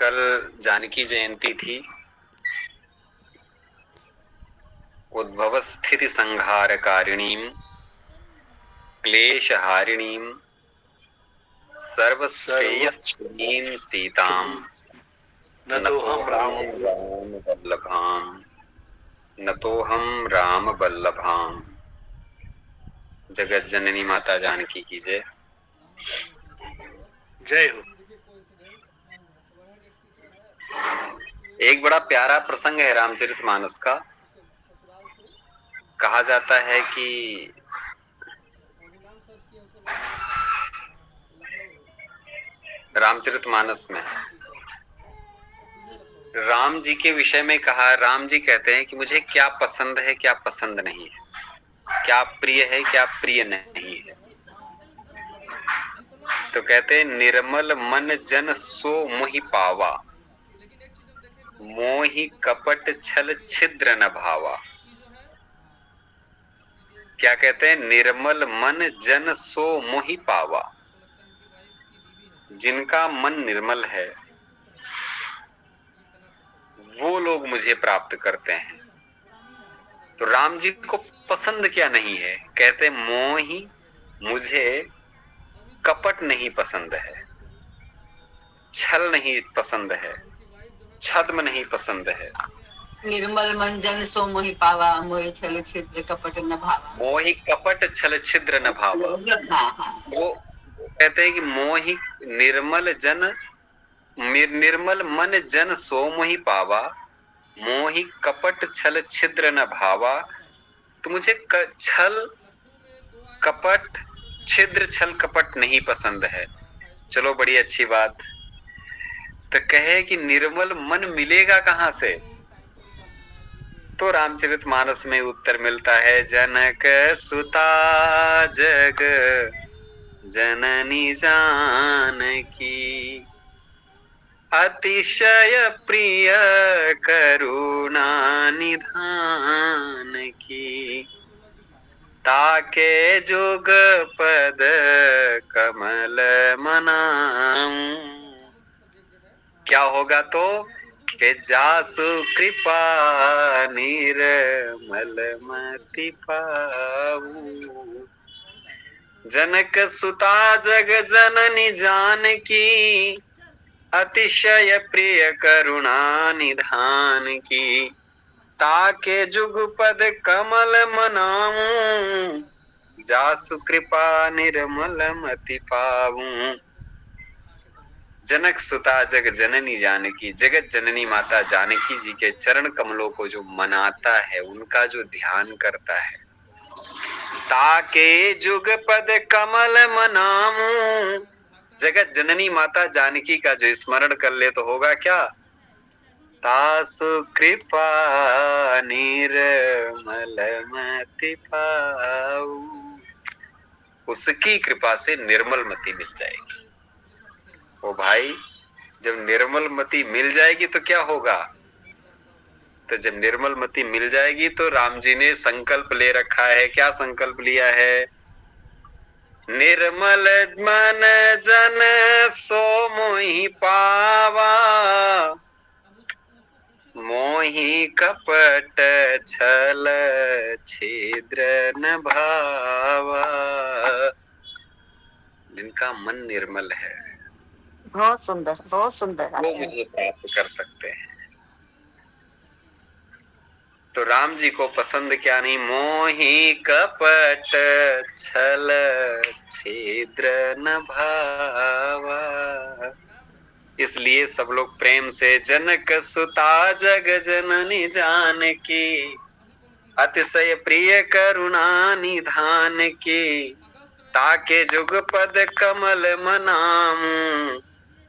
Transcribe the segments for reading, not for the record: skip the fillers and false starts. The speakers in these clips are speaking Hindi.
कल जानकी जयंती थी। उद्भव स्थिति संहार कारिणीम क्लेशहारिणीम सर्वश्रेयस्त्रीम सीताम नतोहम राम वल्लभाम नतोहम राम वल्लभाम। जगत जननी माता जानकी की जय। जय हो। एक बड़ा प्यारा प्रसंग है रामचरितमानस का। कहा जाता है कि रामचरितमानस में राम जी के विषय में कहा, राम जी कहते हैं कि मुझे क्या पसंद है क्या पसंद नहीं है, क्या प्रिय है क्या प्रिय नहीं है। तो कहते हैं निर्मल मन जन सो मोहि पावा, मोहि कपट छल छिद्र न भावा। क्या कहते हैं? निर्मल मन जन सो मोहि पावा। जिनका मन निर्मल है वो लोग मुझे प्राप्त करते हैं। तो राम जी को पसंद क्या नहीं है? कहते मोहि, मुझे कपट नहीं पसंद है, छल नहीं पसंद है, छद्म नहीं पसंद है। निर्मल मन जन सो मोहि पावा, मोहि छल छिद्र कपट न भावा। मोहि कपट छल छिद्र न भावा। वो कहते हैं कि मोहि निर्मल जन, निर्मल मन जन सो मोहि पावा, मोहि कपट छल छिद्र न भावा। तो मुझे छल कपट, छिद्र छल कपट नहीं पसंद है। चलो बड़ी अच्छी बात। तो कहे कि निर्मल मन मिलेगा कहां से? तो रामचरितमानस में उत्तर मिलता है, जनक सुता जग जननी जानकी, अतिशय प्रिय करुणा निधान की, ताके जुग पद कमल मनाऊं। क्या होगा तो के जासु कृपा निर्मल मति पाऊं। जनक सुता जग जननी जानकी, अतिशय प्रिय करुणा निधान की, ताके जुगपद कमल मनाऊं। जासु कृपा निर्मल मति पाऊं। जनक सुता जग जननी जानकी, जगत जननी माता जानकी जी के चरण कमलों को जो मनाता है, उनका जो ध्यान करता है, ताके जुगपद कमल मनाऊं। जगत जननी माता जानकी का जो स्मरण कर ले तो होगा क्या? तासु कृपा निर्मल मति पाऊं। उसकी कृपा से निर्मल मति मिल जाएगी। ओ भाई, जब निर्मल मति मिल जाएगी तो क्या होगा? तो जब निर्मल मति मिल जाएगी तो राम जी ने संकल्प ले रखा है। क्या संकल्प लिया है? निर्मल मन जन सो मोहि पावा, मोहि कपट छल छिद्र न भावा। जिनका मन निर्मल है बहुत सुंदर, बहुत सुंदर। वो मुझे प्राप्त कर सकते हैं। तो राम जी को पसंद क्या नहीं? मोहि कपट छल छिद्र न भावा। इसलिए सब लोग प्रेम से जनक सुता जग जननी जानकी, अतिशय प्रिय करुणा निधान की, ताके जुगपद कमल मनाऊं।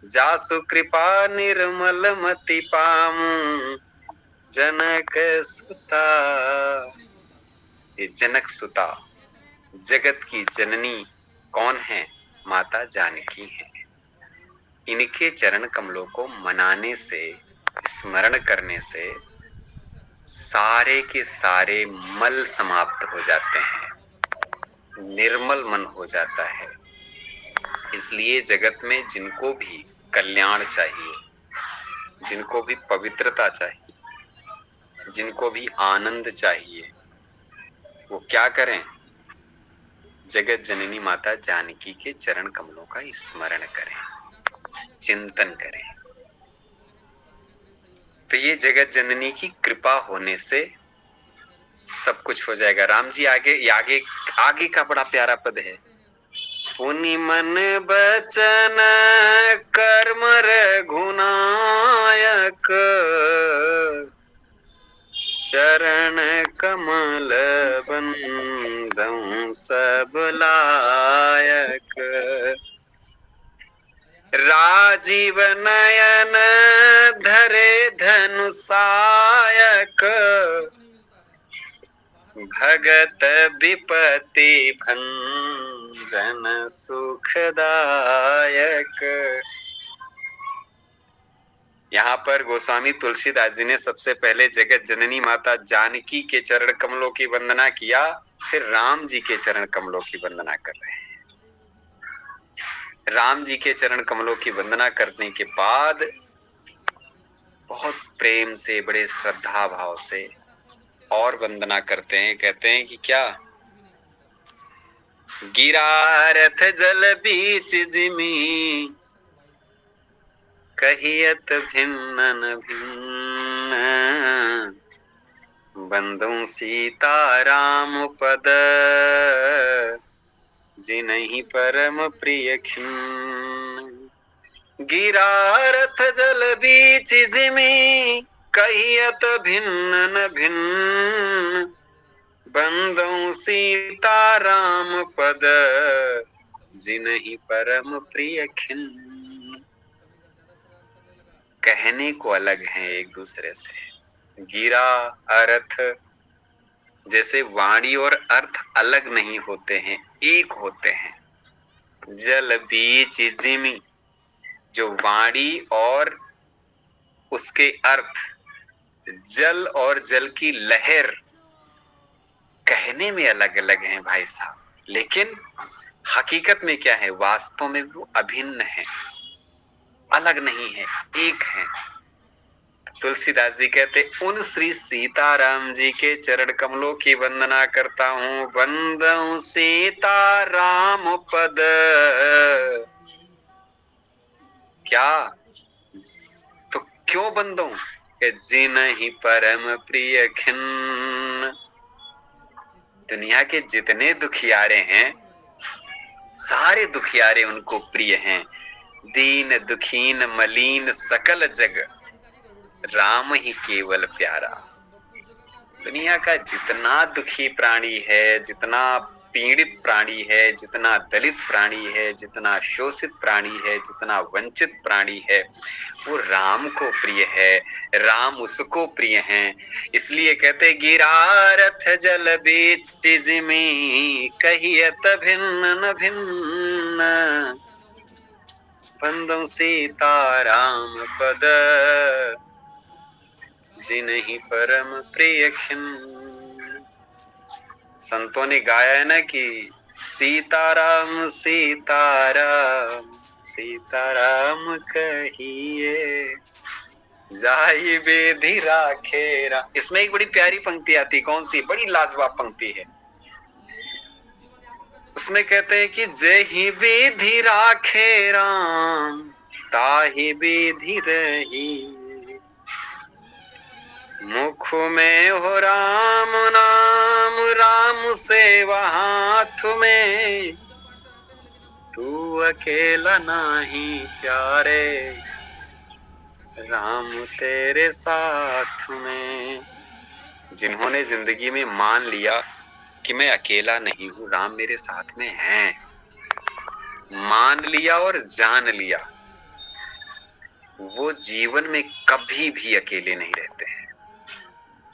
जासु कृपा निर्मल मति पाऊं। जनक सुता, ये जनक सुता जगत की जननी कौन है? माता जानकी है। इनके चरण कमलों को मनाने से, स्मरण करने से सारे के सारे मल समाप्त हो जाते हैं, निर्मल मन हो जाता है। इसलिए जगत में जिनको भी कल्याण चाहिए, जिनको भी पवित्रता चाहिए, जिनको भी आनंद चाहिए, वो क्या करें? जगत जननी माता जानकी के चरण कमलों का स्मरण करें, चिंतन करें। तो ये जगत जननी की कृपा होने से सब कुछ हो जाएगा। राम जी आगे आगे आगे का बड़ा प्यारा पद है, पुनि मन बचन कर्म रघुनायक, चरण कमल बंदं सब लायक, राजीव नयन धरे धनुषायक, भगत विपति भंजन सुखदायक। यहाँ पर गोस्वामी तुलसीदास जी ने सबसे पहले जगत जननी माता जानकी के चरण कमलों की वंदना किया, फिर राम जी के चरण कमलों की वंदना कर रहे हैं। राम जी के चरण कमलों की वंदना करने के बाद बहुत प्रेम से, बड़े श्रद्धा भाव से और वंदना करते हैं। कहते हैं कि क्या, गिरा रथ जल बीच जिमी, कहियत भिन्न भिन्न, बंधु सीता राम पद, जिनहि परम प्रिय खिन्न। गिरा रथ जल बीच जिमी, कहियत भिन्न भिन्न, बंधु सीता राम पद, जिनहि परम प्रिय खिन्न। कहने को अलग है एक दूसरे से। गिरा अर्थ, जैसे वाणी और अर्थ अलग नहीं होते हैं, एक होते हैं। जल बीच जिमी, जो वाणी और उसके अर्थ, जल और जल की लहर कहने में अलग अलग हैं भाई साहब, लेकिन हकीकत में क्या है? वास्तव में वो अभिन्न है, अलग नहीं है, एक है। तुलसीदास जी कहते, उन श्री सीताराम जी के चरण कमलों की वंदना करता हूँ, वंदऊ सीता राम पद। क्या? तो क्यों बंदऊ? जिनहि परम प्रिय खिन्न। दुनिया के जितने दुखियारे हैं, सारे दुखियारे उनको प्रिय हैं। दीन दुखीन मलीन सकल जग, राम ही केवल प्यारा। दुनिया का जितना दुखी प्राणी है, जितना पीड़ित प्राणी है, जितना दलित प्राणी है, जितना शोषित प्राणी है, जितना वंचित प्राणी है, वो राम को प्रिय है, राम उसको प्रिय हैं। इसलिए कहते, गिरा रथ जल बीच जिमी, कहियत भिन्न भिन्न, बंदौ सीता राम पद, जिनहि परम प्रिय खिन्न। संतों ने गाया है ना कि सीताराम सीताराम सीताराम कहिए, जाई बेधि राखे राम। इसमें एक बड़ी प्यारी पंक्ति आती, कौन सी? बड़ी लाजवाब पंक्ति है। उसमें कहते हैं कि जेहि विधि राखे राम, ताहि विधि रही, मुख में हो राम नाम, राम सेवा हाथ में, तू अकेला नाही प्यारे, राम तेरे साथ में। जिन्होंने जिंदगी में मान लिया कि मैं अकेला नहीं हूं, राम मेरे साथ में हैं, मान लिया और जान लिया, वो जीवन में कभी भी अकेले नहीं रहते हैं।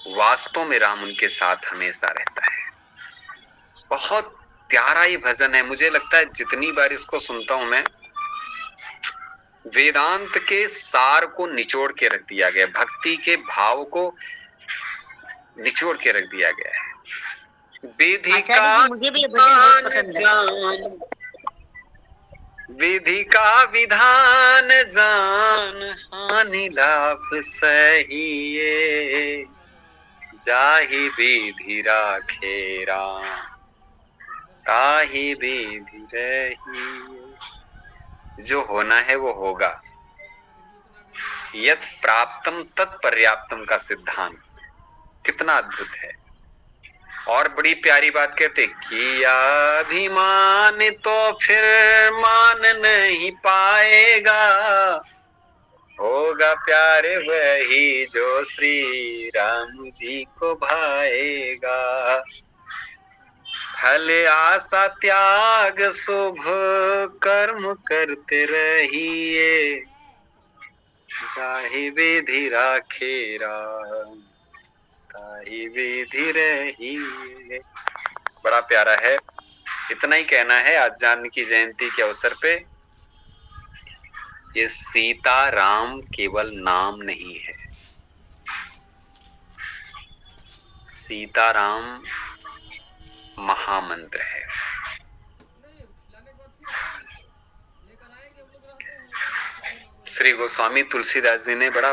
वास्तव में राम उनके साथ हमेशा रहता है। बहुत प्यारा ये भजन है। मुझे लगता है जितनी बार इसको सुनता हूं मैं, वेदांत के सार को निचोड़ के रख दिया गया, भक्ति के भाव को निचोड़ के रख दिया गया है। विधि का मुझे भी ये भजन बहुत पसंद है। विधि का विधान जान, हानि लाभ सहिए, जाहि विधि राखे राम, ताहि विधि रहिए। जो होना है वो होगा, यत् प्राप्तम तत्पर्याप्तम का सिद्धांत कितना अद्भुत है। और बड़ी प्यारी बात कहते, किया अभिमान तो फिर मान नहीं पाएगा, होगा प्यार वही जो श्री राम जी को भाएगा। फल आशा त्याग शुभ कर्म करते रहिए, जाहि विधि राखे राम, ताहि विधि रहिए। बड़ा प्यारा है। इतना ही कहना है आज जानकी जयंती के अवसर पे, ये सीता राम केवल नाम नहीं है, सीता राम महामंत्र है। श्री गोस्वामी तुलसीदास जी ने बड़ा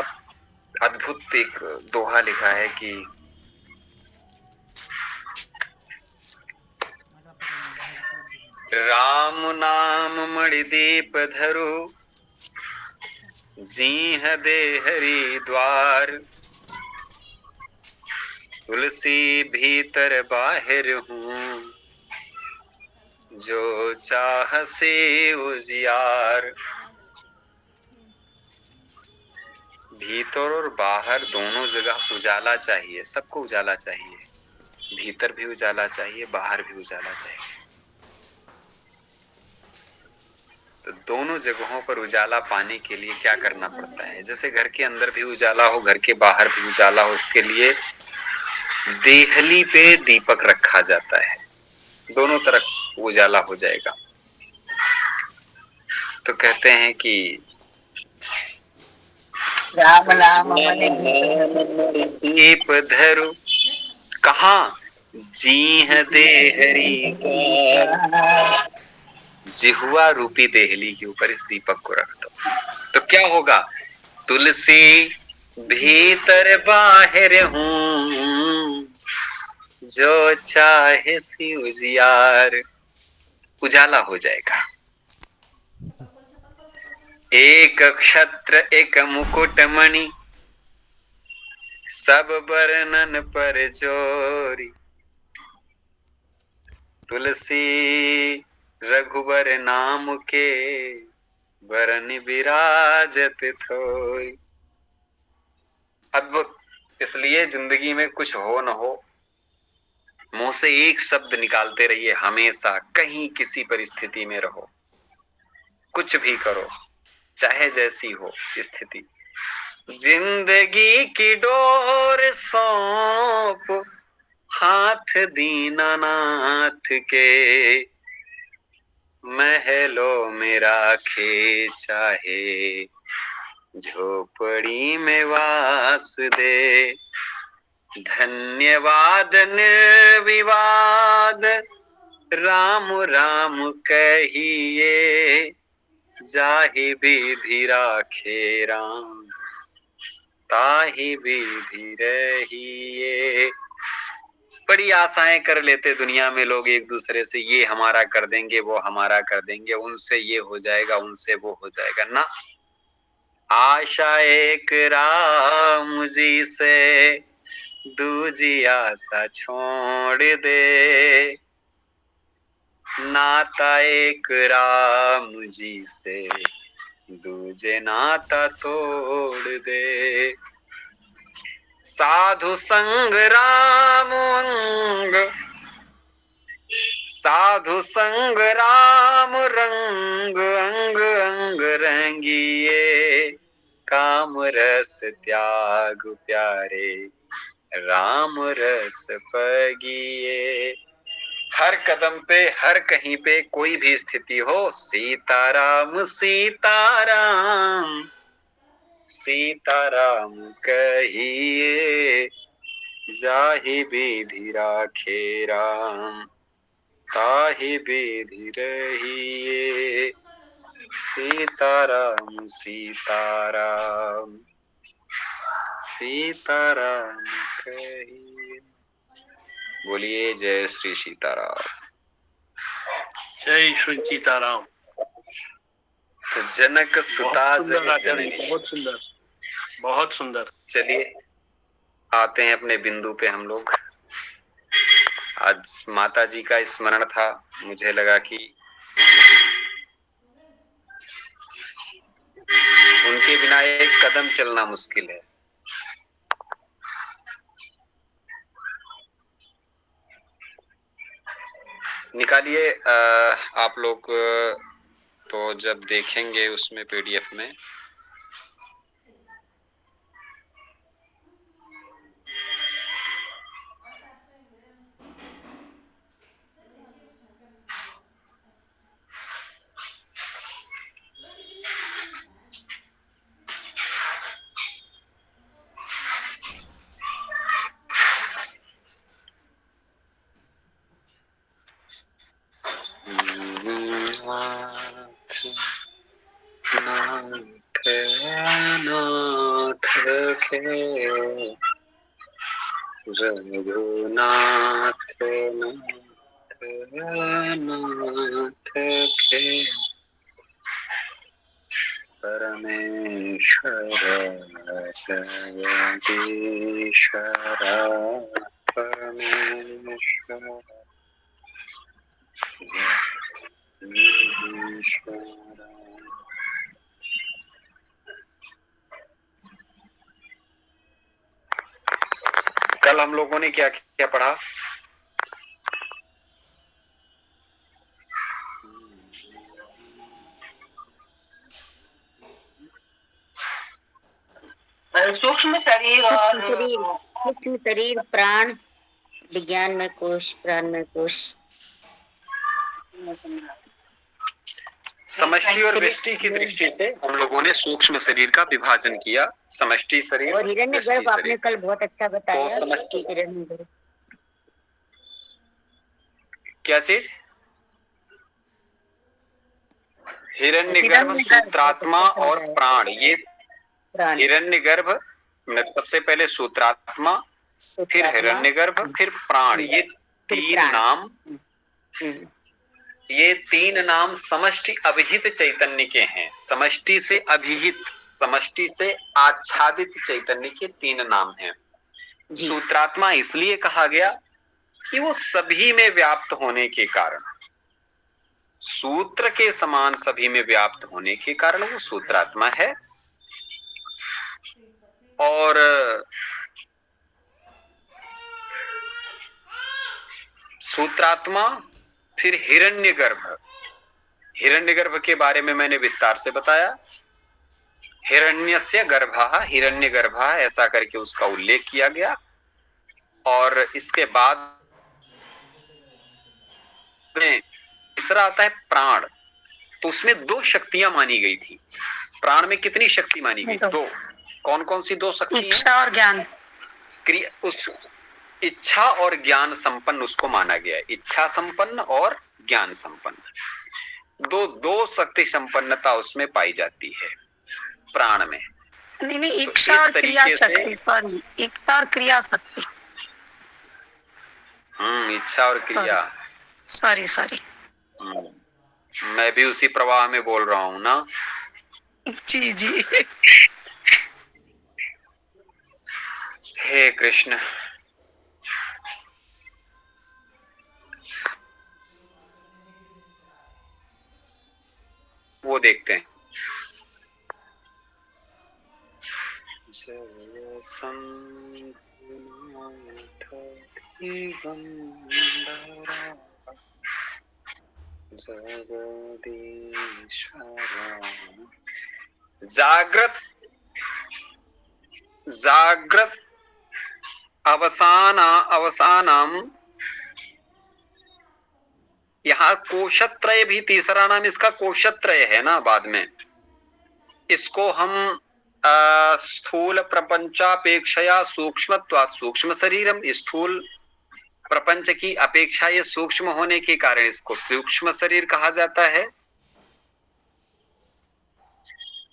अद्भुत एक दोहा लिखा है कि राम नाम मणिदीप धरु, जीह दे हरि द्वार, तुलसी भीतर बाहिर हूँ, जो चाह से उजियार। भीतर और बाहर दोनों जगह उजाला चाहिए, सबको उजाला चाहिए, भीतर भी उजाला चाहिए, बाहर भी उजाला चाहिए। तो दोनों जगहों पर उजाला पाने के लिए क्या करना पड़ता है? जैसे घर के अंदर भी उजाला हो, घर के बाहर भी उजाला हो, इसके लिए देहली पे दीपक रखा जाता है, दोनों तरफ उजाला हो जाएगा। तो कहते हैं कि राम नाम दीप धरु, कहाँ? जीह देहरी, जिहुआ रूपी देहली के ऊपर इस दीपक को रख दो, तो क्या होगा? तुलसी भीतर बाहिर हूँ, जो चाहे सी उजियार, उजाला हो जाएगा। एक क्षत्र एक मुकुट मणि, सब बरनन पर जोरी, तुलसी रघुबर नाम के, बरन विराजत थोई। अद्भुत। इसलिए जिंदगी में कुछ हो न हो, मुंह से एक शब्द निकालते रहिए हमेशा, कहीं किसी परिस्थिति में रहो, कुछ भी करो, चाहे जैसी हो स्थिति, जिंदगी की डोर सौंप हाथ दीनानाथ के, महलों में राखे चाहे झोपड़ी में वास दे। धन्यवाद निर्विवाद राम राम कहिए, जाहि विधि राखे राम, ताहि विधि रहिए। बड़ी आशाएं कर लेते दुनिया में लोग एक दूसरे से, ये हमारा कर देंगे, वो हमारा कर देंगे, उनसे ये हो जाएगा, उनसे वो हो जाएगा ना। आशा एक राम जी से, दूजी आशा छोड़ दे, नाता एक राम जी से, दूजे नाता तोड़ दे। साधु संग राम अंग, साधु संग राम रंग, अंग अंग रंगिए, काम रस त्याग प्यारे, राम रस पगिए। हर कदम पे, हर कहीं पे, कोई भी स्थिति हो, सीताराम सीताराम, सीताराम कहिए, जाहि विधि राखे राम, ताहि विधि रहिए। सीताराम सीताराम सीताराम कहिए। बोलिए जय श्री सीताराम। जय श्री सीताराम। तो जनक सुता बहुत सुंदर जग आचार्य जी, जननी। बहुत सुंदर, बहुत सुंदर। चलिए आते हैं अपने बिंदु पे हम लोग। आज माता जी का स्मरण था, मुझे लगा कि उनके बिना एक कदम चलना मुश्किल है। निकालिए आप लोग तो जब देखेंगे उसमें पीडीएफ में नाथ के रघुनाथ नाथ के परमेश्वर जगदीश्वर परमेश्वर जगदीश्वर। कल हम लोगों ने क्या क्या पढ़ा? सूक्ष्म शरीर और सूक्ष्म शरीर, प्राण, विज्ञान में कोश, प्राण में कोश। समष्टि और व्यष्टि की दृष्टि से हम लोगों ने सूक्ष्म शरीर का विभाजन किया, समष्टि शरीर और हिरण्य व्यष्टि गर्भ आपने शरीर। कल बहुत अच्छा बताया। तो समष्टि हिरण्य गर्भ क्या चीज? हिरण्यगर्भ, सूत्रात्मा और प्राण। ये हिरण्यगर्भ में सबसे पहले सूत्रात्मा, फिर हिरण्यगर्भ, फिर प्राण। ये तीन नाम, ये तीन नाम समष्टि अभिहित चैतन्य के हैं। समष्टि से अभिहित, समष्टि से आच्छादित चैतन्य के तीन नाम हैं। सूत्रात्मा इसलिए कहा गया कि वो सभी में व्याप्त होने के कारण, सूत्र के समान सभी में व्याप्त होने के कारण वो सूत्रात्मा है। और सूत्रात्मा, फिर हिरण्यगर्भ। हिरण्यगर्भ के बारे में मैंने विस्तार से बताया। हिरण्यस्य गर्भः, हिरण्यगर्भः, ऐसा करके उसका उल्लेख किया गया। और इसके बाद में तीसरा आता है प्राण। तो उसमें दो शक्तियां मानी गई थी। प्राण में कितनी शक्ति मानी गई? दो। कौन कौन सी दो शक्ति? इच्छा और ज्ञान। क्रिया, उस इच्छा और ज्ञान संपन्न उसको माना गया है। इच्छा संपन्न और ज्ञान संपन्न, दो दो शक्ति संपन्नता उसमें पाई जाती है प्राण में। नहीं, तो इच्छा इस और क्रिया तरीके से शक्ति, सॉरी, इच्छा और क्रिया शक्ति। इच्छा और क्रिया, सॉरी। मैं भी उसी प्रवाह में बोल रहा हूं ना। जी। हे कृष्ण। वो देखते हैं। जय शंभुनाथ दिगंबरा जगदीश्वर। जागृत अवसानम। यहाँ कोशत्रय भी तीसरा नाम इसका कोशत्रय है ना। बाद में इसको हम स्थूल प्रपंचापेक्षया सूक्ष्मत्वात् सूक्ष्म शरीरम, स्थूल प्रपंच की अपेक्षा ये सूक्ष्म होने के कारण इसको सूक्ष्म शरीर कहा जाता है।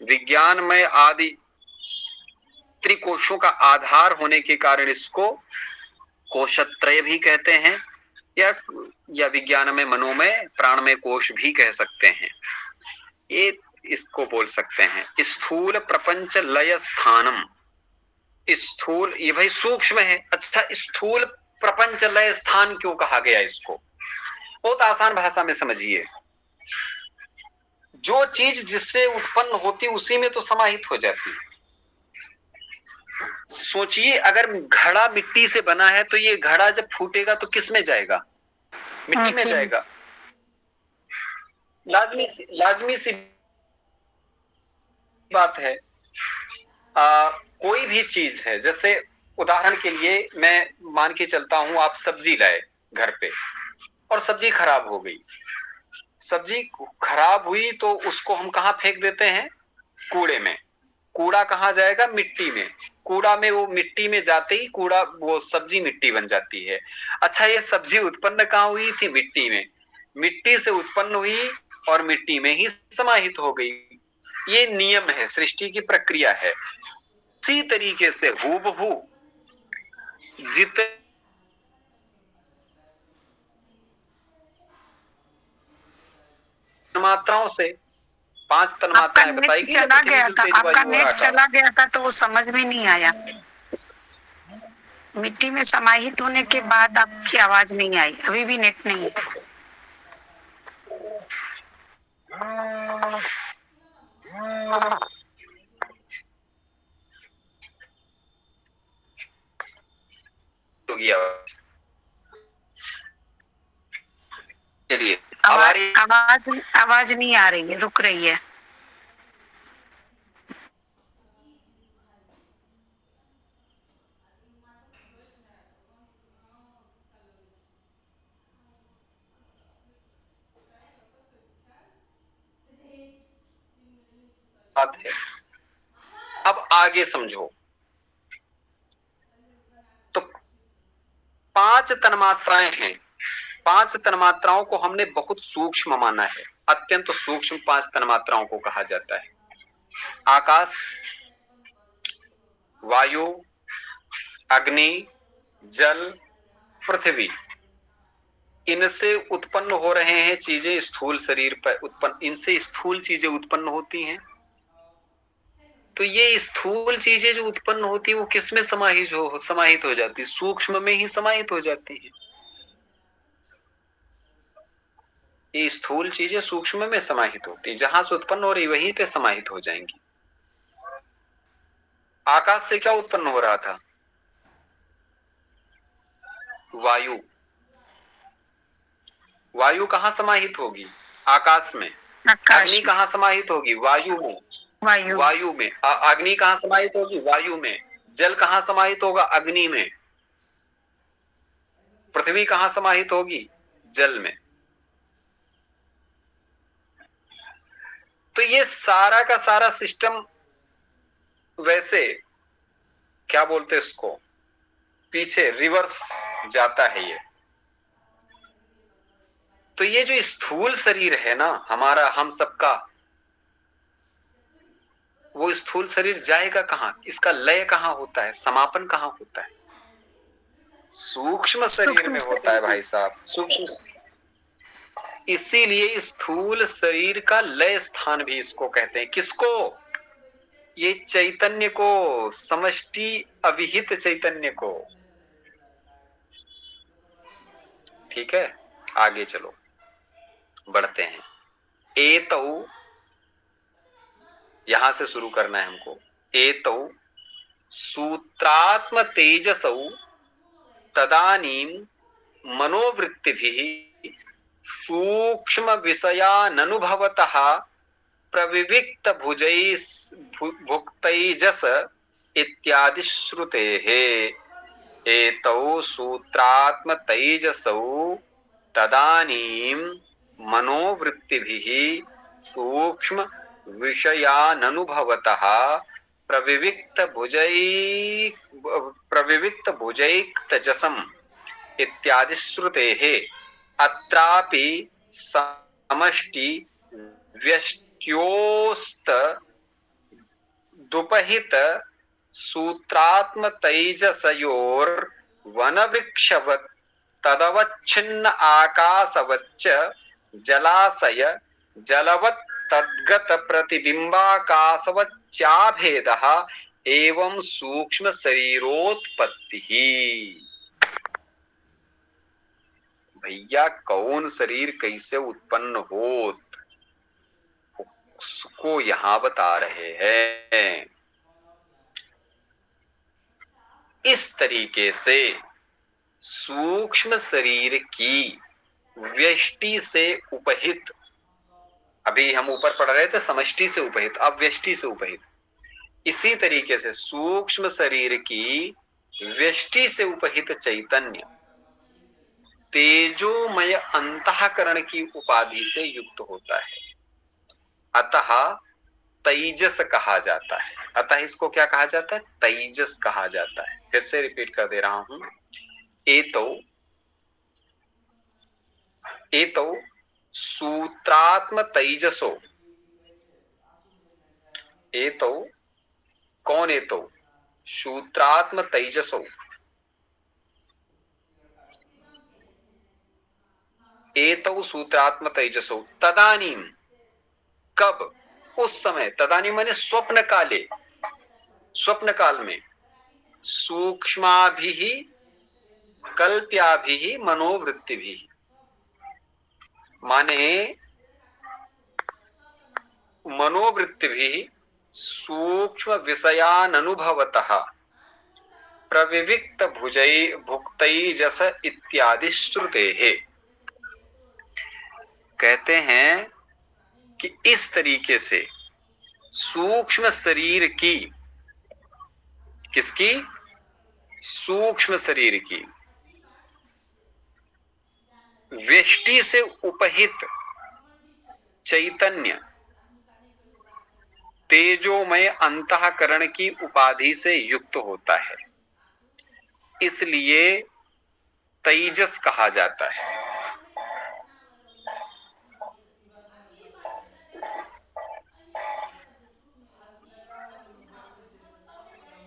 विज्ञानमय आदि त्रिकोशों का आधार होने के कारण इसको कोशत्रय भी कहते हैं, या विज्ञानमय मनोमय प्राणमय कोश भी कह सकते हैं। ये इसको बोल सकते हैं। स्थूल प्रपंच लय स्थानम, स्थूल ये भाई सूक्ष्म है। अच्छा, स्थूल प्रपंच लय स्थान क्यों कहा गया इसको? बहुत आसान भाषा में समझिए। जो चीज जिससे उत्पन्न होती उसी में तो समाहित हो जाती है। सोचिए, अगर घड़ा मिट्टी से बना है तो ये घड़ा जब फूटेगा तो किस में जाएगा? मिट्टी में जाएगा। लाजमी सी बात है। कोई भी चीज है, जैसे उदाहरण के लिए मैं मान के चलता हूं, आप सब्जी लाए घर पे और सब्जी खराब हो गई। सब्जी खराब हुई तो उसको हम कहाँ फेंक देते हैं? कूड़े में। कूड़ा कहाँ जाएगा? मिट्टी में। कूड़ा में, वो मिट्टी में जाते ही कूड़ा, वो सब्जी मिट्टी बन जाती है। अच्छा, ये सब्जी उत्पन्न कहाँ हुई थी? मिट्टी में। मिट्टी से उत्पन्न हुई और मिट्टी में ही समाहित हो गई। ये नियम है, सृष्टि की प्रक्रिया है। इसी तरीके से हूबहू जितने तन्मात्राओं से 5 तन्मात्राएं बताई गई। चला गया था, आपका नेट चला गया था तो वो समझ में नहीं आया। मिट्टी में समाहित होने के बाद आपकी आवाज नहीं आई। अभी भी नेट नहीं है। चलिए, आवाज नहीं आ रही है, रुक रही है। बात है। अब आगे समझो। तो 5 तन्मात्राएं हैं। 5 तन्मात्राओं को हमने बहुत सूक्ष्म माना है। अत्यंत सूक्ष्म 5 तन्मात्राओं को कहा जाता है। आकाश, वायु, अग्नि, जल, पृथ्वी। इनसे उत्पन्न हो रहे हैं चीजें स्थूल शरीर पर उत्पन्न, इनसे स्थूल चीजें उत्पन्न होती हैं। तो ये स्थूल चीजें जो उत्पन्न होती है वो किस में समाहित हो जाती है? सूक्ष्म में ही समाहित हो जाती है। ये स्थूल चीजें सूक्ष्म में समाहित होती है। जहां से उत्पन्न हो रही वहीं पे समाहित हो जाएंगी। आकाश से क्या उत्पन्न हो रहा था? वायु। वायु कहाँ समाहित होगी? आकाश में। अग्नि कहाँ समाहित होगी? वायु में। वायु में। अग्नि कहाँ समाहित होगी? वायु में। जल कहाँ समाहित होगा? अग्नि में। पृथ्वी कहाँ समाहित होगी? जल में। तो ये सारा का सारा सिस्टम वैसे क्या बोलते हैं इसको, पीछे रिवर्स जाता है ये। तो ये जो स्थूल शरीर है ना हमारा, हम सबका, वो स्थूल शरीर जाएगा कहाँ? इसका लय कहाँ होता है? समापन कहाँ होता है? सूक्ष्म शरीर में होता है भाई साहब, सूक्ष्म। इसीलिए स्थूल शरीर का लय स्थान भी इसको कहते हैं। किसको? ये चैतन्य को, समष्टि अविहित चैतन्य को। ठीक है, आगे चलो, बढ़ते हैं। एतौ, यहां से शुरू करना है हमको। एतौ सूत्रात्म तेजसौ तदानीम मनोवृत्तिभिः सूक्ष्म विषयाननुभवतः प्रविविक्त भुक्तैजस इत्यादि श्रुतेः। एतौ सूत्रात्म तैजसौ तदानीम मनोवृत्तिभिः सूक्ष्म विषयाननुभवतः प्रविविक्त भुजैक्तजसम् इत्यादि श्रुतेः। अत्रापि समष्टि व्यष्ट्योस्त दुपहित सूत्रात्म तैजसयोर वन वृक्षवत तदवच्छिन्न आकाशवच्च जलाशय जलवत् तद्गत प्रतिबिंबाकाशवच्चाभेदः एवं सूक्ष्म शरीरोत्पत्ति। भैया कौन शरीर कैसे उत्पन्न होत उसको यहां बता रहे हैं। इस तरीके से सूक्ष्म शरीर की व्यष्टि से उपहित, अभी हम ऊपर पढ़ रहे थे समष्टि से उपहित, अब व्यष्टि से उपहित, इसी तरीके से सूक्ष्म शरीर की व्यष्टि से उपहित चैतन्य तेजोमय अंतःकरण की उपाधि से युक्त होता है, अतः तेजस कहा जाता है। अतः इसको क्या कहा जाता है? तेजस कहा जाता है। फिर से रिपीट कर दे रहा हूं, एतो सूत्रात्म तेजसो, एतो कौन? एतो सूत्रात्म तेजसो, एतो सूत्रात्म तेजसो तदानीम, कब? उस समय, तदानीम माने स्वप्न काले, स्वप्न काल में, सूक्ष्माभिः कल्प्याभिः मनोवृत्तिभिः, माने मनोवृत्तिभिः सूक्ष्म विषयाननुभवतः प्रविविक्त भुजै भुक्तैजस इत्यादि श्रुतेः। कहते हैं कि इस तरीके से सूक्ष्म शरीर की, किसकी? सूक्ष्म शरीर की व्यष्टि से उपहित चैतन्य तेजोमय अंतःकरण की उपाधि से युक्त होता है, इसलिए तेजस कहा जाता है।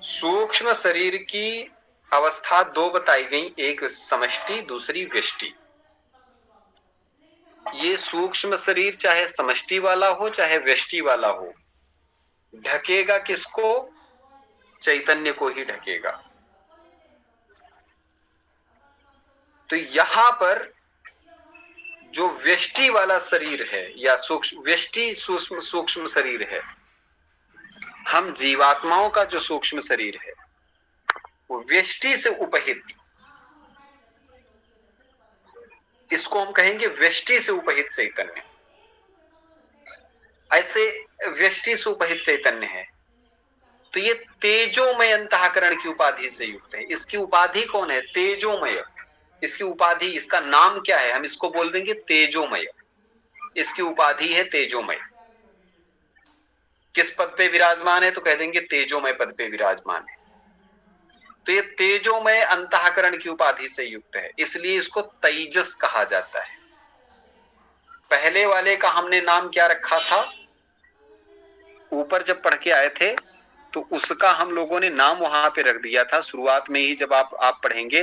सूक्ष्म शरीर की अवस्था दो बताई गई, एक समष्टि, दूसरी व्यष्टि। ये सूक्ष्म शरीर चाहे समष्टि वाला हो चाहे व्यष्टि वाला हो, ढकेगा किसको? चैतन्य को ही ढकेगा। तो यहां पर जो व्यष्टि वाला शरीर है या सूक्ष्म व्यष्टि सूक्ष्म शरीर है, हम जीवात्माओं का जो सूक्ष्म शरीर है वो व्यष्टि से उपहित, इसको हम कहेंगे व्यष्टि से उपहित चैतन्य। ऐसे व्यष्टि से उपहित चैतन्य है तो ये तेजोमय अंतःकरण की उपाधि से युक्त है। इसकी उपाधि कौन है? तेजोमय। इसकी उपाधि, इसका नाम क्या है? हम इसको बोल देंगे तेजोमय। इसकी उपाधि है तेजोमय। किस पद पे विराजमान है? तो कह देंगे तेजोमय पद पे विराजमान है। तो ये तेजोमय अंतःकरण की उपाधि से युक्त है, इसलिए इसको तेजस कहा जाता है। पहले वाले का हमने नाम क्या रखा था? ऊपर जब पढ़ के आए थे तो उसका हम लोगों ने नाम वहां पे रख दिया था शुरुआत में ही। जब आप पढ़ेंगे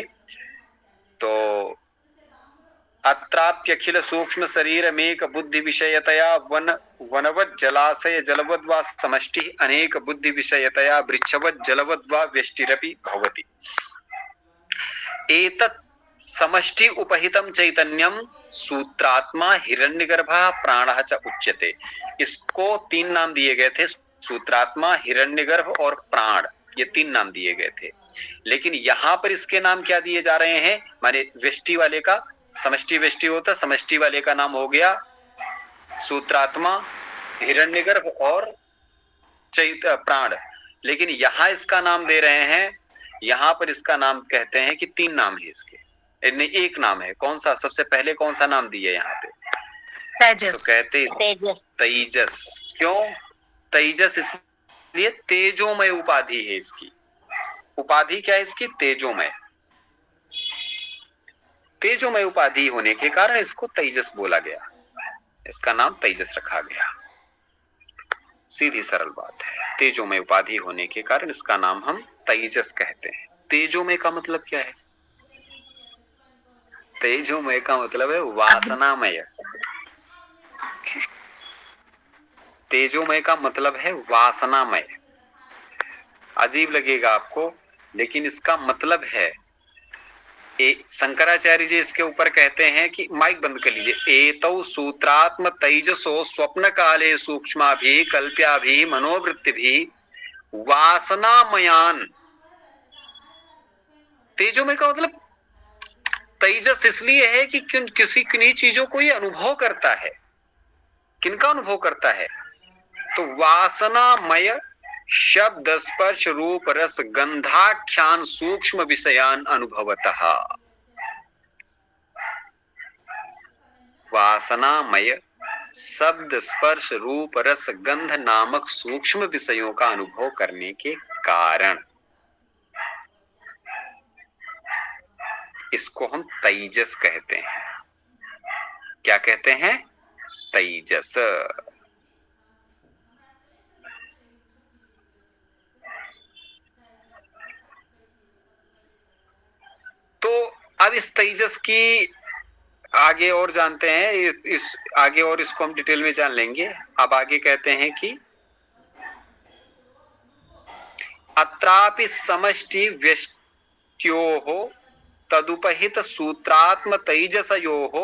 तो अत्राप्यखिल सूक्ष्म शरीरमेक बुद्धि विषयतया वनवत् जलाशय जलवद् वा समष्टि अनेक बुद्धि विषयतया वृक्षवत् जलवद् वा व्यष्टिरपि भवति। एतत् समष्टि उपहितम चैतन्यम सूत्रात्मा हिरण्यगर्भः प्राणः च उच्यते। इसको तीन नाम दिए गए थे, सूत्रात्मा, हिरण्यगर्भ और प्राण, ये तीन नाम दिए गए थे। लेकिन यहां पर इसके नाम क्या दिए जा रहे हैं? माने व्यष्टि वाले का, समष्टि व्यष्टि होता, समष्टि वाले का नाम हो गया सूत्रात्मा, हिरण्यगर्भ और प्राण। लेकिन यहां इसका नाम दे रहे हैं, यहां पर इसका नाम कहते हैं कि तीन नाम है इसके, नहीं एक नाम है। कौन सा? सबसे पहले कौन सा नाम दिया यहाँ पे? तेजस। तो कहते तेजस। क्यों तेजस? इसलिए तेजोमय उपाधि है इसकी। उपाधि क्या है इसकी? तेजोमय। तेजोमय उपाधि होने के कारण इसको तेजस बोला गया, इसका नाम तेजस रखा गया। सीधी सरल बात है। तेजोमय उपाधि होने के कारण इसका नाम हम तेजस कहते हैं। तेजोमय का मतलब क्या है? तेजोमय का मतलब है वासनामय। तेजोमय का मतलब है वासनामय। अजीब लगेगा आपको, लेकिन इसका मतलब है, शंकराचार्य जी इसके ऊपर कहते हैं कि, माइक बंद कर लीजिए, एतौ सूत्रात्म तेजसो स्वप्न काले सूक्ष्मा भी कल्प्या भी मनोवृत्ति भी वासनामयान। तेजोमय का मतलब तेजस इसलिए है कि किसी किन्हीं चीजों को ये अनुभव करता है। किनका अनुभव करता है? तो वासनामय शब्द स्पर्श रूप रस गंधाख्यान सूक्ष्म विषयान अनुभवतः। वासनामय शब्द स्पर्श रूप रस गंध नामक सूक्ष्म विषयों का अनुभव करने के कारण इसको हम तेजस कहते हैं। क्या कहते हैं? तेजस। तो अब इस तेजस की आगे और जानते हैं, इस आगे और इसको हम डिटेल में जान लेंगे। अब आगे कहते हैं कि अत्रापि समष्टि व्यष्ट्योः तदुपहित सूत्रात्म तेजसयोः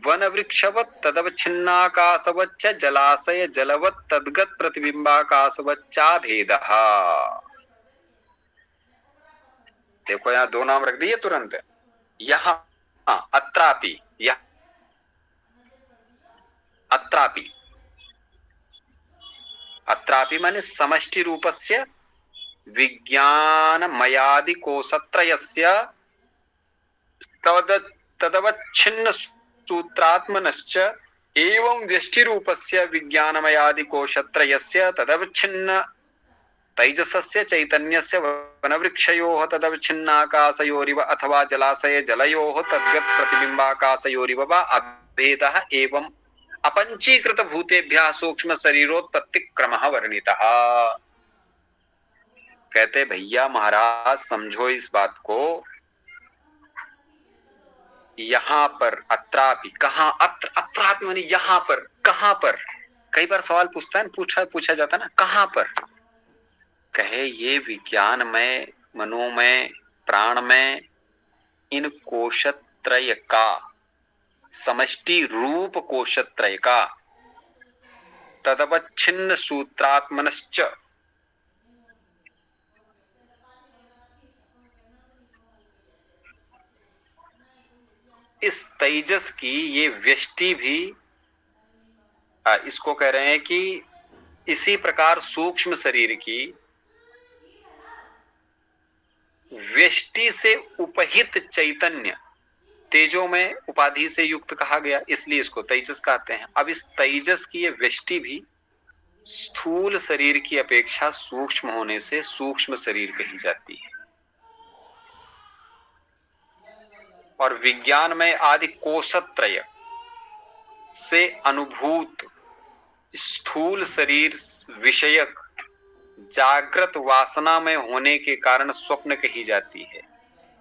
वन वृक्षवत् तदवच्छिन्नाकाशवच्च जलाशय जलवत् तद्गत प्रतिबिंबाकाशवच्चा भेदः। देखो यहाँ दो नाम रख दिए तुरंत। यहाँ अत्रापि, यह अत्रापि, अत्रापि माने समष्टि रूपस्य विज्ञानमयादि कोशत्रयस्य तदवच्छिन्न सूत्रात्मनश्च एवं व्यष्टि रूपस्य विज्ञानमयादि कोशत्रयस्य तदवच्छिन्न तैजसस्य चैतन्यस्य वनवृक्षयोः तदवच्छिन्नाकाशयोरिव अथवा जलाशय जलयोः तद्गत प्रतिबिंबाकाशयोरिव वा अभेदः एवं अपंचीकृत भूतेभ्यः सूक्ष्म शरीरोत्पत्ति क्रमः वर्णितः। कहते भैया महाराज समझो इस बात को। यहां पर अत्रापि, कहां? अत्रापि माने यहां पर, कहां पर? कई बार सवाल पूछा जाता ना, कहां पर? कहे ये विज्ञान में, मनोमय, प्राण में, इन कोशत्रय का, समष्टि रूप कोशत्रय का, तदवच्छिन्न सूत्रात्मनश्च, इस तेजस की ये व्यष्टि भी, इसको कह रहे हैं कि इसी प्रकार सूक्ष्म शरीर की व्यष्टि से उपहित चैतन्य तेजो में उपाधि से युक्त कहा गया, इसलिए इसको तेजस कहते हैं। अब इस तेजस की ये व्यष्टि भी स्थूल शरीर की अपेक्षा सूक्ष्म होने से सूक्ष्म शरीर कही जाती है। और विज्ञान में आदि कोशत्रय से अनुभूत स्थूल शरीर विषयक जागृत वासना में होने के कारण स्वप्न कही जाती है।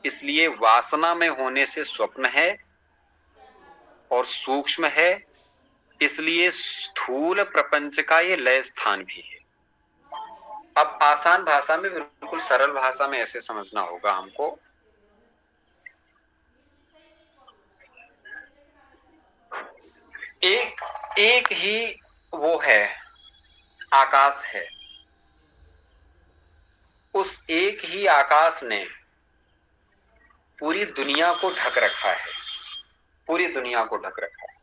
इसलिए वासना में होने से स्वप्न है और सूक्ष्म है, इसलिए स्थूल प्रपंच का ये लय स्थान भी है। अब आसान भाषा में, बिल्कुल सरल भाषा में ऐसे समझना होगा हमको। एक ही वो है, आकाश है। उस एक ही आकाश ने पूरी दुनिया को ढक रखा है, पूरी दुनिया को ढक रखा है।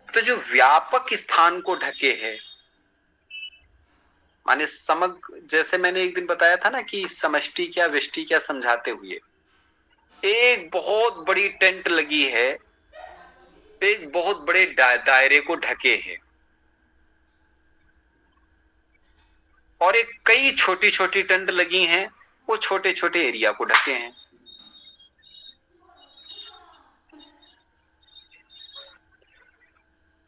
तो जो व्यापक स्थान को ढके है, माने समग्र, जैसे मैंने एक दिन बताया था ना कि समष्टि क्या व्यष्टि क्या समझाते हुए, एक बहुत बड़ी टेंट लगी है, एक बहुत बड़े दायरे को ढके है, और एक कई छोटी छोटी टेंट लगी हैं, वो छोटे छोटे एरिया को ढके हैं।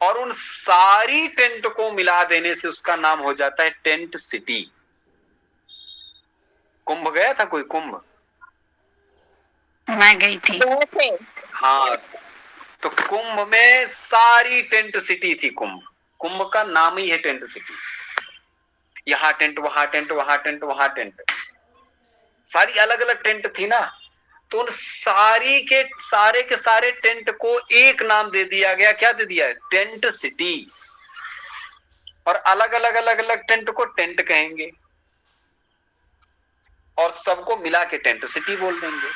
और उन सारी टेंट को मिला देने से उसका नाम हो जाता है टेंट सिटी। कुंभ गया था कोई? कुंभ मैं गई थी। हाँ, तो कुंभ में सारी टेंट सिटी थी। कुंभ का नाम ही है टेंट सिटी। यहाँ टेंट, वहां टेंट, वहां टेंट, वहां टेंट, सारी अलग अलग टेंट थी ना। तो उन सारे के सारे टेंट को एक नाम दे दिया गया। क्या दे दिया है? Tent city. और अलग अलग अलग अलग टेंट को टेंट कहेंगे और सबको मिला के टेंट सिटी बोल देंगे।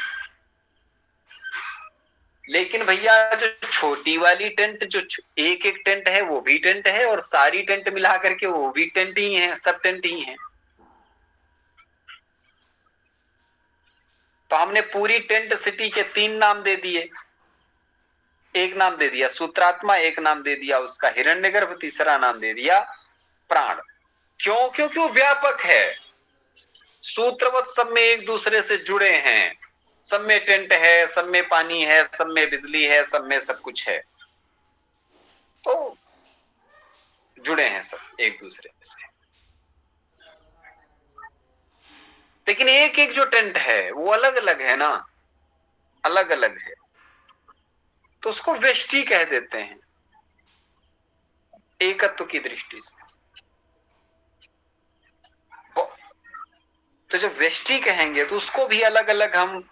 लेकिन भैया जो छोटी वाली टेंट, जो एक एक टेंट है वो भी टेंट है, और सारी टेंट मिला करके वो भी टेंट ही है, सब टेंट ही है। तो हमने पूरी टेंट सिटी के 3 नाम दे दिए। एक नाम दे दिया सूत्रात्मा, एक नाम दे दिया उसका हिरण्यगर्भ, तीसरा नाम दे दिया प्राण। क्यों? क्योंकि वो व्यापक है, सूत्रवत सब में एक दूसरे से जुड़े हैं। सब में टेंट है, सब में पानी है, सब में बिजली है, सब में सब कुछ है, तो जुड़े हैं सब एक दूसरे से। लेकिन एक एक जो टेंट है वो अलग अलग है ना, अलग अलग है, तो उसको व्यष्टि कह देते हैं एकत्व की दृष्टि से। तो जब व्यष्टि कहेंगे तो उसको भी अलग अलग हम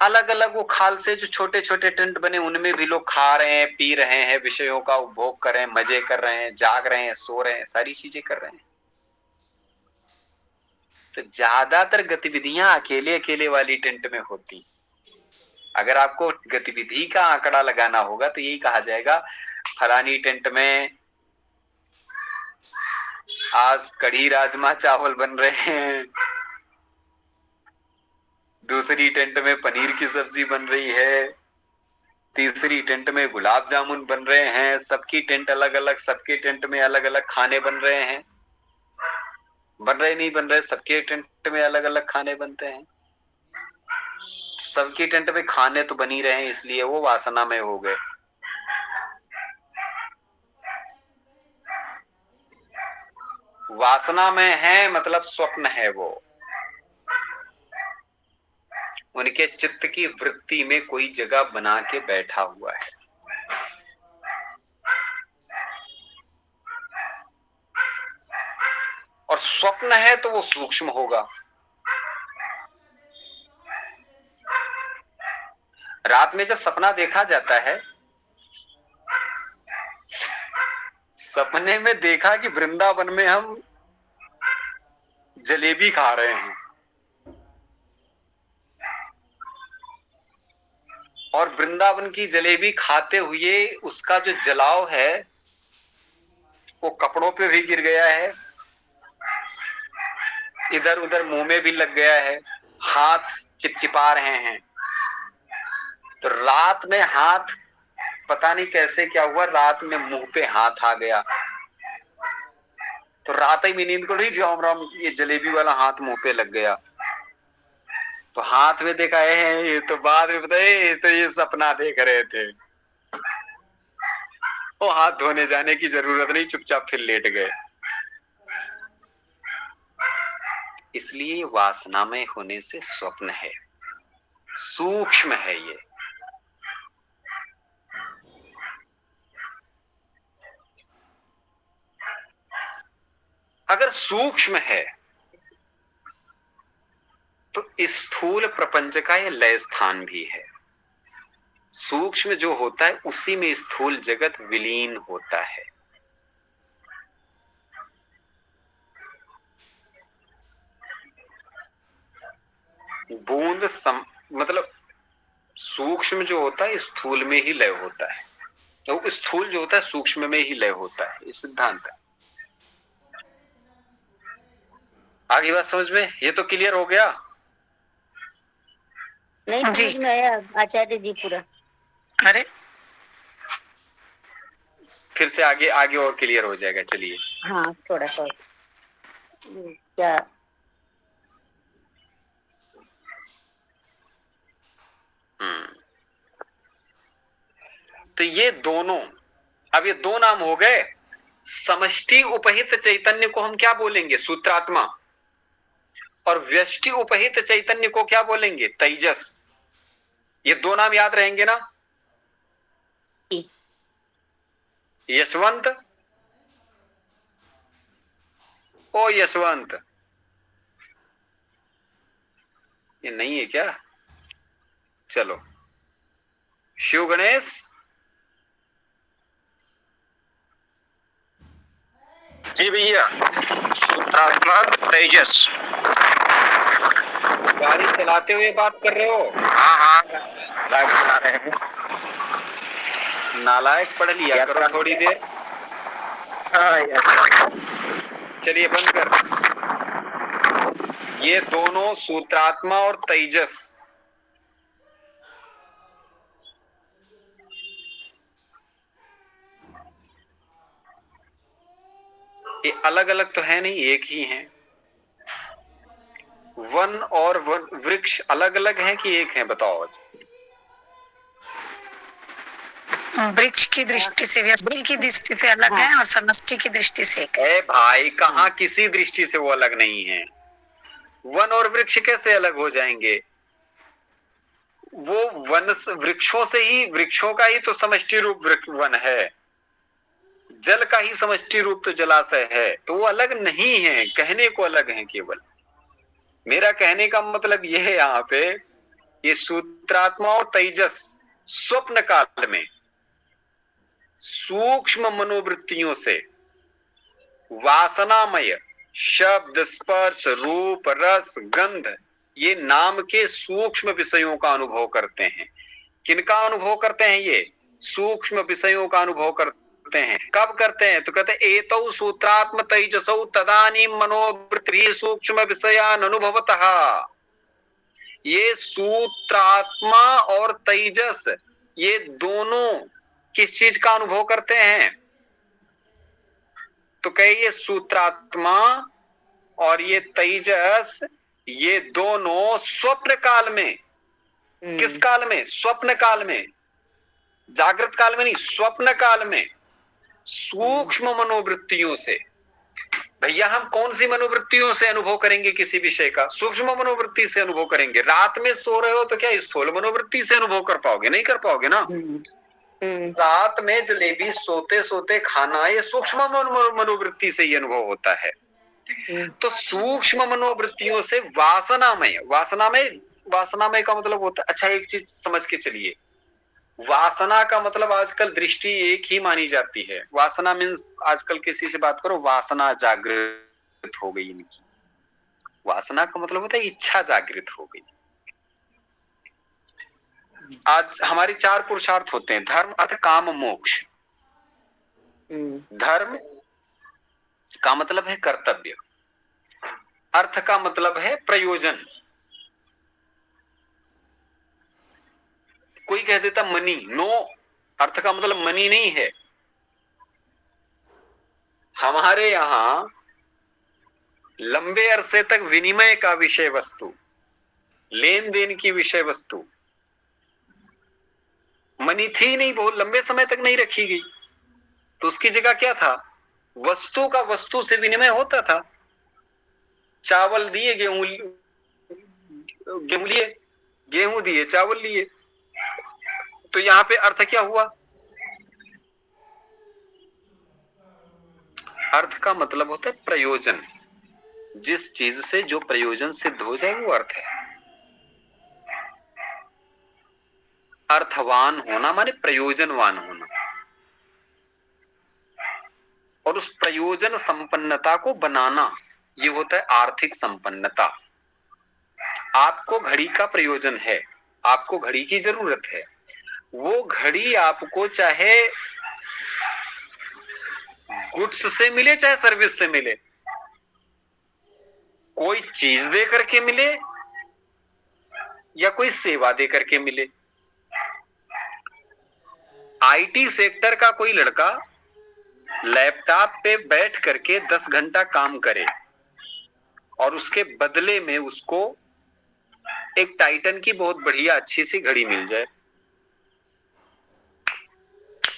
अलग अलग वो खाल से जो छोटे छोटे टेंट बने उनमें भी लोग खा रहे हैं, पी रहे हैं, विषयों का उपभोग कर रहे हैं, मजे कर रहे हैं, जाग रहे हैं, सो रहे हैं, सारी चीजें कर रहे हैं। तो ज्यादातर गतिविधियां अकेले अकेले वाली टेंट में होती। अगर आपको गतिविधि का आंकड़ा लगाना होगा तो यही कहा जाएगा फलानी टेंट में आज कढ़ी राजमा चावल बन रहे हैं, दूसरी टेंट में पनीर की सब्जी बन रही है, तीसरी टेंट में गुलाब जामुन बन रहे हैं। सबकी टेंट अलग अलग, सबके टेंट में अलग अलग खाने बन रहे हैं। बन रहे नहीं बन रहे, सबके टेंट में अलग अलग खाने बनते हैं। सबकी टेंट में खाने तो बन ही रहे हैं, इसलिए वो वासना में हो गए। वासना में है मतलब स्वप्न है वो, उनके चित्त की वृत्ति में कोई जगह बना के बैठा हुआ है। और स्वप्न है तो वो सूक्ष्म होगा। रात में जब सपना देखा जाता है, सपने में देखा कि वृंदावन में हम जलेबी खा रहे हैं, और वृंदावन की जलेबी खाते हुए उसका जो जलाव है वो कपड़ों पे भी गिर गया है, इधर उधर मुंह में भी लग गया है, हाथ चिपचिपा रहे हैं। तो रात में हाथ, पता नहीं कैसे क्या हुआ, रात में मुंह पे हाथ आ गया। तो रात ही में नींद को नहीं, राम राम, ये जलेबी वाला हाथ मुंह पे लग गया। तो हाथ में देखा है, ये तो बाद में बताए, तो ये सपना देख रहे थे। वो हाथ धोने जाने की जरूरत नहीं, चुपचाप फिर लेट गए। इसलिए वासना में होने से स्वप्न है, सूक्ष्म है ये। अगर सूक्ष्म है तो स्थूल प्रपंच का ये लय स्थान भी है। सूक्ष्म जो होता है उसी में स्थूल जगत विलीन होता है। मतलब सूक्ष्म जो होता है स्थूल में ही लय होता है, तो स्थूल जो होता है सूक्ष्म में ही लय होता है, ये सिद्धांत है। आगे बात समझ में? ये तो क्लियर हो गया? नहीं समझ में आया आचार्य जी पूरा। अरे फिर से आगे आगे और क्लियर हो जाएगा। चलिए। हाँ थोड़ा सा क्या। तो ये दोनों अब ये दो नाम हो गए। समष्टि उपहित चैतन्य को हम क्या बोलेंगे? सूत्रात्मा। और व्यष्टि उपहित चैतन्य को क्या बोलेंगे? तेजस। ये दो नाम याद रहेंगे ना? यशवंत, ओ यशवंत, ये नहीं है क्या? चलो, शिव गणेश, जी भैया, तेजस। गाड़ी चलाते हुए बात कर रहे हो? हाँ हाँ, लाइव चला रहे हैं। नालायक पढ़ लिया करो थोड़ी देर। हाँ यार। चलिए बंद कर। ये दोनों सूत्रात्मा और तेजस, ये अलग अलग तो है नहीं, एक ही हैं। वन और वृक्ष अलग अलग हैं कि एक हैं? बताओ। वृक्ष की दृष्टि से, व्यष्टि की दृष्टि से अलग है और समष्टि की दृष्टि से एक है। ए भाई, कहाँ किसी दृष्टि से वो अलग नहीं है। वन और वृक्ष कैसे अलग हो जाएंगे? वो वन वृक्षों से ही, वृक्षों का ही तो समष्टि रूप वन है। जल का ही समष्टि रूप तो जलाशय है। तो वो अलग नहीं है, कहने को अलग है केवल। मेरा कहने का मतलब यह है यहाँ पे, ये सूत्रात्मा और तेजस स्वप्न काल में सूक्ष्म मनोवृत्तियों से वासनामय शब्द, स्पर्श, रूप, रस, गंध, ये नाम के सूक्ष्म विषयों का अनुभव करते हैं। किनका अनुभव करते हैं? ये सूक्ष्म विषयों का अनुभव करते हैं। कब करते हैं? तो कहते हैं एतौ सूत्रात्म तेजसौ तदानी मनोवृत्ति सूक्ष्म विषयान अनुभवतः। ये सूत्रात्मा और तेजस, ये दोनों किस चीज का अनुभव करते हैं? तो कहिए सूत्रात्मा और ये तेजस, ये दोनों स्वप्न काल में, किस काल में? स्वप्न काल में, जागृत काल में नहीं, स्वप्न काल में सूक्ष्म मनोवृत्तियों से। भैया हम कौन सी मनोवृत्तियों से अनुभव करेंगे किसी विषय का? सूक्ष्म मनोवृत्ति से अनुभव करेंगे। रात में सो रहे हो तो क्या स्थूल मनोवृत्ति से अनुभव कर पाओगे? नहीं कर पाओगे ना। रात में जलेबी सोते सोते खाना, ये सूक्ष्म मनोवृत्ति से ही अनुभव होता है। तो सूक्ष्म मनोवृत्तियों से वासनामय, वासनामय का मतलब होता है, अच्छा एक चीज समझ के चलिए, वासना का मतलब आजकल दृष्टि एक ही मानी जाती है। वासना मीन्स आजकल किसी से बात करो, वासना जागृत हो गई इनकी। वासना का मतलब होता है इच्छा जागृत हो गई। आज हमारे चार पुरुषार्थ होते हैं, धर्म, अर्थ, काम, मोक्ष। धर्म का मतलब है कर्तव्य, अर्थ का मतलब है प्रयोजन। कोई कह देता मनी, नो, अर्थ का मतलब मनी नहीं है। हमारे यहां लंबे अरसे तक विनिमय का विषय वस्तु, लेन देन की विषय वस्तु मनी थी नहीं, बहुत लंबे समय तक नहीं रखी गई। तो उसकी जगह क्या था? वस्तु का वस्तु से विनिमय होता था। चावल दिए, गेहूं लिए, गेहूं दिए, चावल लिए। तो यहां पे अर्थ क्या हुआ? अर्थ का मतलब होता है प्रयोजन। जिस चीज से जो प्रयोजन सिद्ध हो जाए वो अर्थ है। अर्थवान होना माने प्रयोजनवान होना, और उस प्रयोजन संपन्नता को बनाना, ये होता है आर्थिक संपन्नता। आपको घड़ी का प्रयोजन है, आपको घड़ी की जरूरत है। वो घड़ी आपको चाहे गुड्स से मिले चाहे सर्विस से मिले, कोई चीज दे करके मिले या कोई सेवा दे करके मिले। आईटी सेक्टर का कोई लड़का लैपटॉप पे बैठ करके 10 घंटा काम करे और उसके बदले में उसको एक टाइटन की बहुत बढ़िया अच्छी सी घड़ी मिल जाए,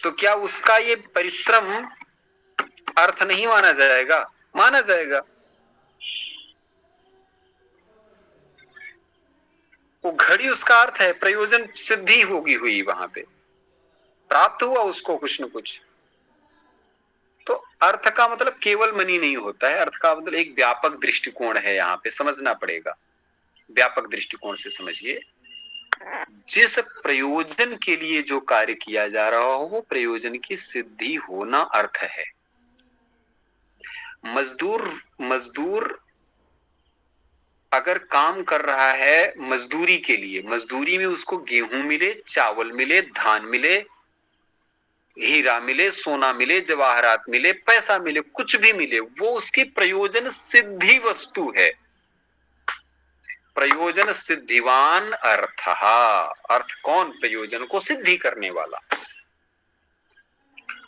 तो क्या उसका ये परिश्रम अर्थ नहीं माना जाएगा? माना जाएगा। वो घड़ी उसका अर्थ है, प्रयोजन सिद्धि होगी, हुई वहां पे, प्राप्त हुआ उसको कुछ न कुछ। तो अर्थ का मतलब केवल मनी नहीं होता है, अर्थ का मतलब एक व्यापक दृष्टिकोण है, यहाँ पे समझना पड़ेगा। व्यापक दृष्टिकोण से समझिए, जिस प्रयोजन के लिए जो कार्य किया जा रहा हो वो प्रयोजन की सिद्धि होना अर्थ है। मजदूर अगर काम कर रहा है मजदूरी के लिए, मजदूरी में उसको गेहूं मिले, चावल मिले, धान मिले, हीरा मिले, सोना मिले, जवाहरात मिले, पैसा मिले, कुछ भी मिले, वो उसकी प्रयोजन सिद्धि वस्तु है। प्रयोजन सिद्धिवान अर्थ। अर्थ कौन? प्रयोजन को सिद्धि करने वाला।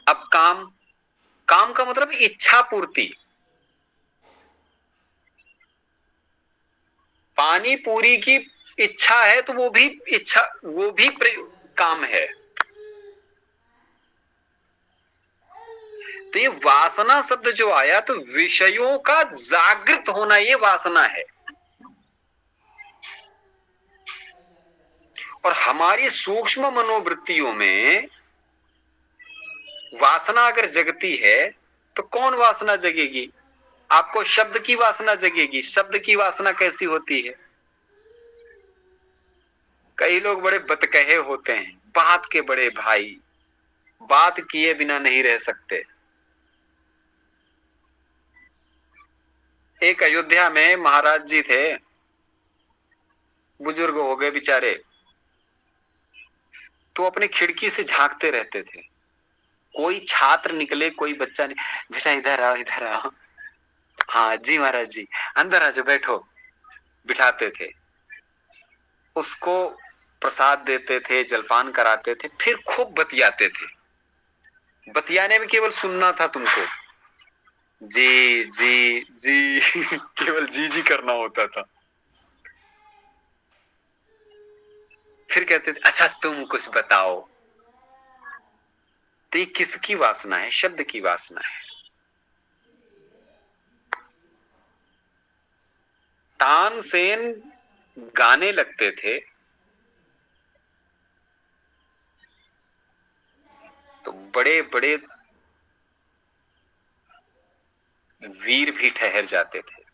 अब काम का मतलब इच्छा पूर्ति। पानी पूरी की इच्छा है तो वो भी इच्छा, वो भी काम है। तो ये वासना शब्द जो आया, तो विषयों का जागृत होना ये वासना है। और हमारी सूक्ष्म मनोवृत्तियों में वासना अगर जगती है तो कौन वासना जगेगी? आपको शब्द की वासना जगेगी। शब्द की वासना कैसी होती है? कई लोग बड़े बतकहे होते हैं, बात के बड़े भाई, बात किए बिना नहीं रह सकते। एक अयोध्या में महाराज जी थे, बुजुर्ग हो गए बेचारे, तो अपने खिड़की से झांकते रहते थे। कोई छात्र निकले, कोई बच्चा नहीं, बेटा इधर आओ, इधर आओ। हाँ जी महाराज जी, अंदर आ जाओ, बैठो। बिठाते थे, उसको प्रसाद देते थे, जलपान कराते थे, फिर खूब बतियाते थे। बतियाने में केवल सुनना था तुमको, जी जी जी केवल जी जी करना होता था। फिर कहते थे अच्छा तुम कुछ बताओ। तो ये किसकी वासना है? शब्द की वासना है। तानसेन गाने लगते थे तो बड़े बड़े वीर भी ठहर जाते थे।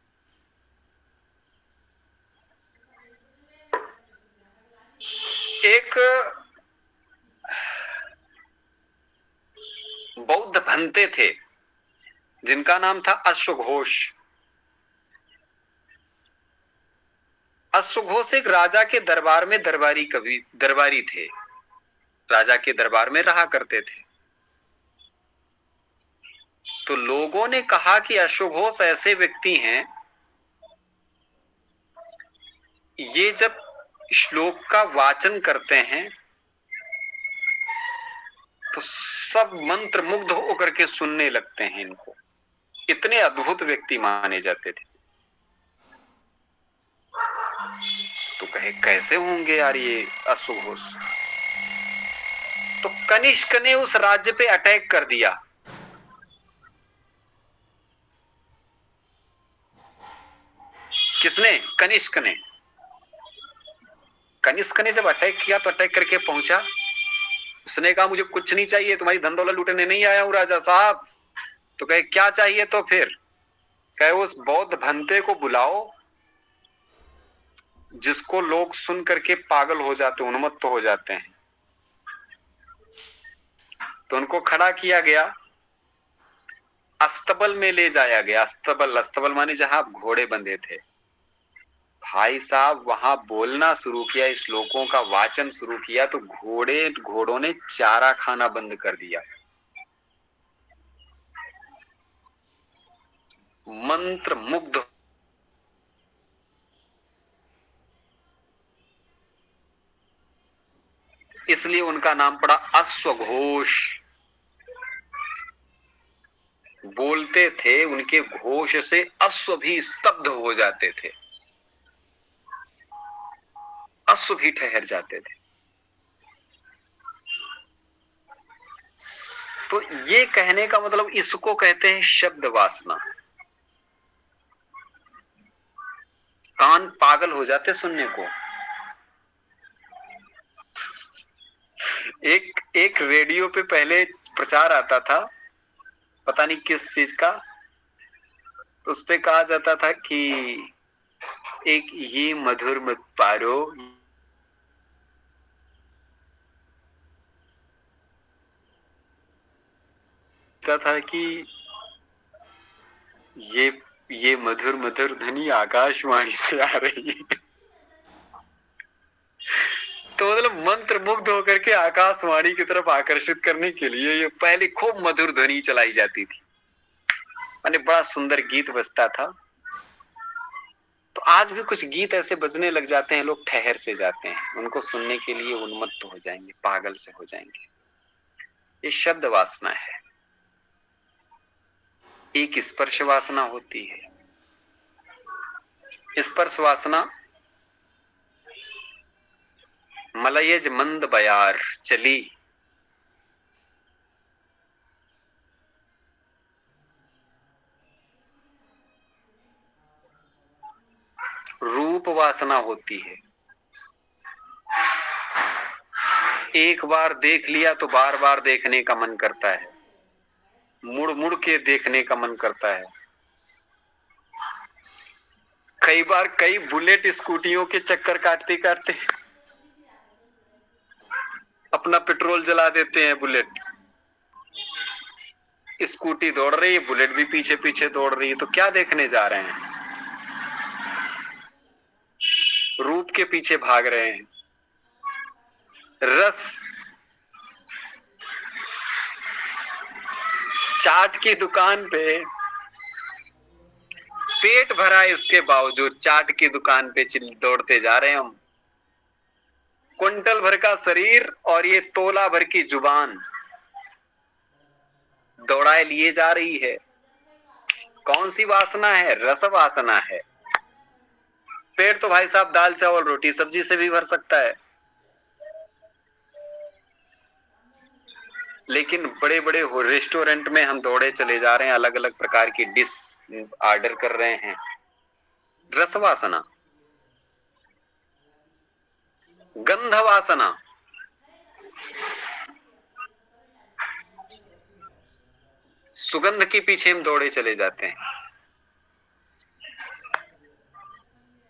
एक बौद्ध भंते थे जिनका नाम था अश्वघोष। अश्वघोष एक राजा के दरबार में दरबारी थे, राजा के दरबार में रहा करते थे। तो लोगों ने कहा कि अश्वघोष ऐसे व्यक्ति हैं, ये जब श्लोक का वाचन करते हैं तो सब मंत्र मुग्ध होकर के सुनने लगते हैं इनको। इतने अद्भुत व्यक्ति माने जाते थे। तो कहे कैसे होंगे यार ये अश्वघोष? तो कनिष्क ने उस राज्य पे अटैक कर दिया। किसने? कनिष्क ने। कनिष्क ने जब अटैक किया तो अटैक करके पहुंचा, उसने कहा मुझे कुछ नहीं चाहिए, तुम्हारी धन दौलत लूटने नहीं आया हूं राजा साहब। तो कहे क्या चाहिए? तो फिर कहे उस बौद्ध भंते को बुलाओ जिसको लोग सुन करके पागल हो जाते, उन्मत्त हो जाते हैं। तो उनको खड़ा किया गया, अस्तबल में ले जाया गया। अस्तबल, अस्तबल माने जहां घोड़े बंधे थे। भाई साहब वहां बोलना शुरू किया, श्लोकों का वाचन शुरू किया तो घोड़ों ने चारा खाना बंद कर दिया। मंत्र मुग्ध। इसलिए उनका नाम पड़ा अश्वघोष। बोलते थे, उनके घोष से अश्व भी स्तब्ध हो जाते थे, अश्व भी ठहर जाते थे। तो ये कहने का मतलब इसको कहते हैं शब्द वासना। कान पागल हो जाते सुनने को। एक रेडियो पे पहले प्रचार आता था, पता नहीं किस चीज का, तो उस पे कहा जाता था कि एक ये मधुर मत पारो, था कि ये मधुर मधुर ध्वनि आकाशवाणी से आ रही है। तो मतलब मंत्र मुग्ध होकर के आकाशवाणी की तरफ आकर्षित करने के लिए ये पहले खूब मधुर ध्वनि चलाई जाती थी, माने बड़ा सुंदर गीत बजता था। तो आज भी कुछ गीत ऐसे बजने लग जाते हैं, लोग ठहर से जाते हैं, उनको सुनने के लिए उन्मत्त हो जाएंगे, पागल से हो जाएंगे। ये शब्द वासना है। एक स्पर्श वासना होती है। स्पर्श वासना मलयज मंद बयार चली, रूप वासना होती है। एक बार देख लिया तो बार बार देखने का मन करता है, मुड़ मुड़ के देखने का मन करता है। कई बार कई बुलेट स्कूटियों के चक्कर काटते काटते अपना पेट्रोल जला देते हैं। बुलेट स्कूटी दौड़ रही है, बुलेट भी पीछे पीछे दौड़ रही है, तो क्या देखने जा रहे हैं? रूप के पीछे भाग रहे हैं। रस, चाट की दुकान पे पेट भरा है, इसके बावजूद चाट की दुकान पे दौड़ते जा रहे हैं हम। क्विंटल भर का शरीर और ये तोला भर की जुबान दौड़ाए लिए जा रही है। कौन सी वासना है? रस वासना है। पेट तो भाई साहब दाल चावल रोटी सब्जी से भी भर सकता है, लेकिन बड़े बड़े रेस्टोरेंट में हम दौड़े चले जा रहे हैं, अलग अलग प्रकार की डिश ऑर्डर कर रहे हैं। रस वासना। गंध वासना, सुगंध के पीछे हम दौड़े चले जाते हैं।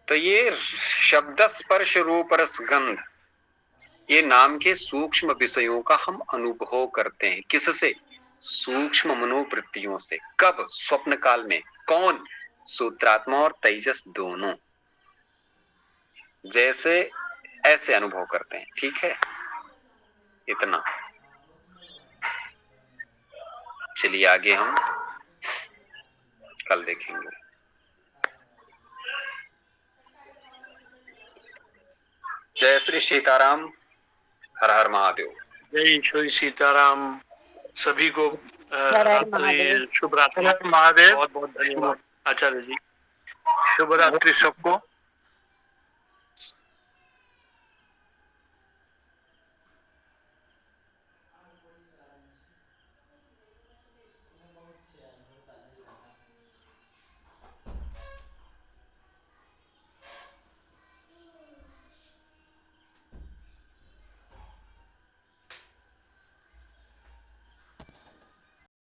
तो ये शब्द स्पर्श रूप रस गंध, ये नाम के सूक्ष्म विषयों का हम अनुभव करते हैं। किससे? सूक्ष्म मनोवृत्तियों से। कब? स्वप्न काल में। कौन? सूत्रात्मा और तेजस दोनों। जैसे ऐसे अनुभव करते हैं। ठीक है, इतना। चलिए आगे हम कल देखेंगे। जय श्री सीताराम, हर हर महादेव। जय श्री सीताराम। सभी को रात्रि शुभ रात्रि। महादेव। बहुत बहुत धन्यवाद आचार्य जी। शुभ रात्रि सबको।